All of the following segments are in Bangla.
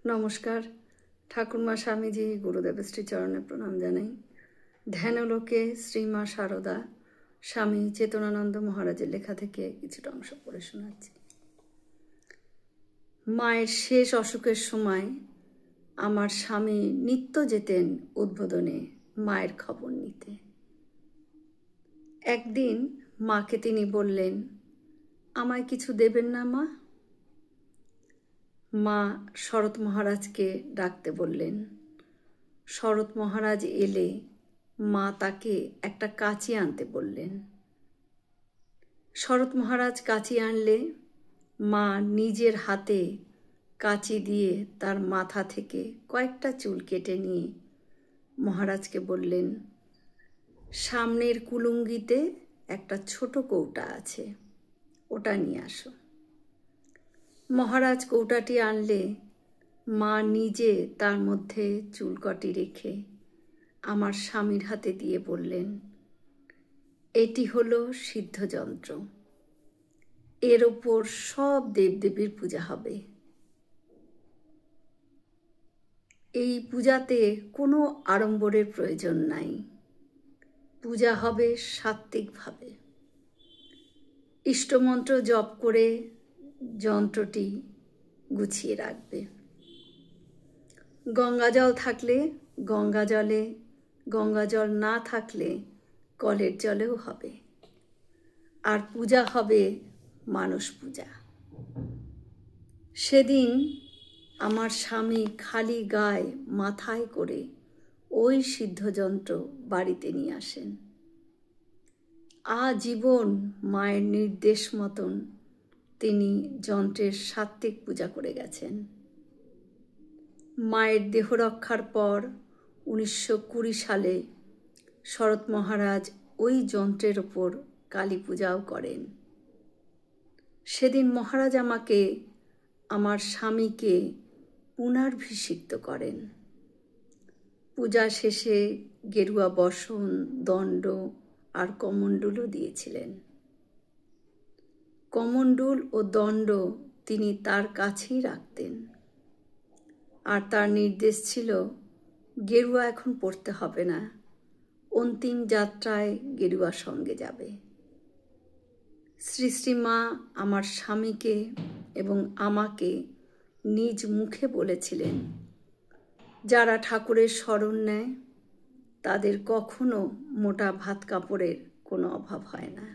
নমস্কার। ঠাকুরমা স্বামীজি গুরুদেবের শ্রীচরণে প্রণাম জানাই। ধ্যানলোকে শ্রীমা শারদা স্বামী চেতনানন্দ মহারাজের লেখা থেকে কিছুটা অংশ পড়ে শোনাচ্ছি। মায়ের শেষ অসুখের সময় আমার স্বামী নিত্য যেতেন উদ্বোধনে মায়ের খবর নিতে। একদিন মাকে তিনি বললেন, আমায় কিছু দেবেন না মা? মা শরৎ মহারাজকে ডাকতে বললেন। শরৎ মহারাজ এলে মা তাকে একটা কাঁচি আনতে বললেন। শরৎ মহারাজ কাঁচি আনলে মা নিজের হাতে কাঁচি দিয়ে তার মাথা থেকে কয়েকটা চুল কেটে নিয়ে মহারাজকে বললেন, সামনের কুলুঙ্গিতে একটা ছোট কৌটা আছে, ওটা নিয়ে আসো। মহারাজ কৌটাটি আনলে মা নিজে তার মধ্যে চুলকটি রেখে আমার স্বামীর হাতে দিয়ে বললেন, এটি হলো সিদ্ধযন্ত্র, এর ওপর সব দেবদেবীর পূজা হবে। এই পূজাতে কোনো আড়ম্বরের প্রয়োজন নাই, পূজা হবে সাত্ত্বিকভাবে। ইষ্টমন্ত্র জপ করে যন্ত্রটি গুছিয়ে রাখবে। গঙ্গাজল থাকলে গঙ্গাজলে, গঙ্গাজল না থাকলে কলের জলেও হবে। আর পূজা হবে মানস পূজা। সেদিন আমার স্বামী খালি গায়ে মাথায় করে ওই সিদ্ধযন্ত্র বাড়িতে নিয়ে আসেন। আজীবন মায়ের নির্দেশ মতন তিনি যন্ত্রের সাত্ত্বিক পূজা করে গেছেন। মায়ের দেহরক্ষার পর 1920 সালে শরৎ মহারাজ ওই যন্ত্রের ওপর কালী পূজাও করেন। সেদিন মহারাজ আমাকে, আমার স্বামীকে পুনর্ভিষিক্ত করেন। পূজা শেষে গেরুয়া বসন, দণ্ড আর কমণ্ডলও দিয়েছিলেন। কমণ্ডল ও দণ্ড তিনি তার কাছেই রাখতেন। আর তার নির্দেশ ছিল, গেরুয়া এখন পরতে হবে না, অন্তিম যাত্রায় গেরুয়া সঙ্গে যাবে। শ্রী শ্রীমা আমার স্বামীকে এবং আমাকে নিজ মুখে বলেছিলেন, যারা ঠাকুরের শরণ নেয় তাদের কখনো মোটা ভাত কাপড়ের কোনো অভাব হয় না।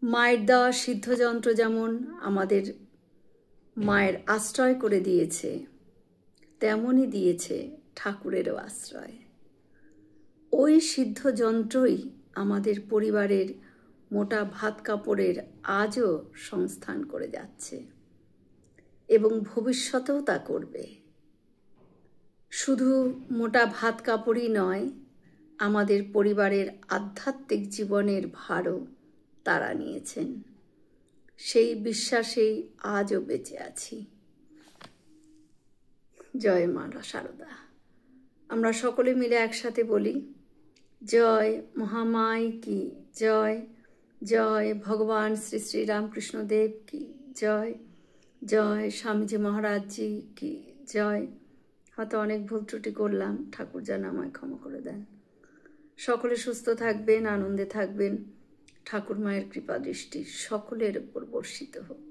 মায়ের দেওয়া সিদ্ধযন্ত্র যেমন আমাদের মায়ের আশ্রয় করে দিয়েছে, তেমনই দিয়েছে ঠাকুরেরও আশ্রয়। ওই সিদ্ধযন্ত্রই আমাদের পরিবারের মোটা ভাত কাপড়ের আজও সংস্থান করে যাচ্ছে এবং ভবিষ্যতেও তা করবে। শুধু মোটা ভাত কাপড়ই নয়, আমাদের পরিবারের আধ্যাত্মিক জীবনের ভারও তারা নিয়েছেন। সেই বিশ্বাসেই আজও বেঁচে আছি। জয় মা শারদা। আমরা সকলে মিলে একসাথে বলি, জয় মহামাই কি জয়, জয় ভগবান শ্রী শ্রী রামকৃষ্ণ দেব কি জয়, জয় স্বামীজি মহারাজজি কি জয়। হয়তো অনেক ভুল ত্রুটি করলাম, ঠাকুর যেন আমায় ক্ষমা করে দেন। সকলে সুস্থ থাকবেন, আনন্দে থাকবেন। ঠাকুর মায়ের কৃপা দৃষ্টি সকলের উপর বর্ষিত হোক।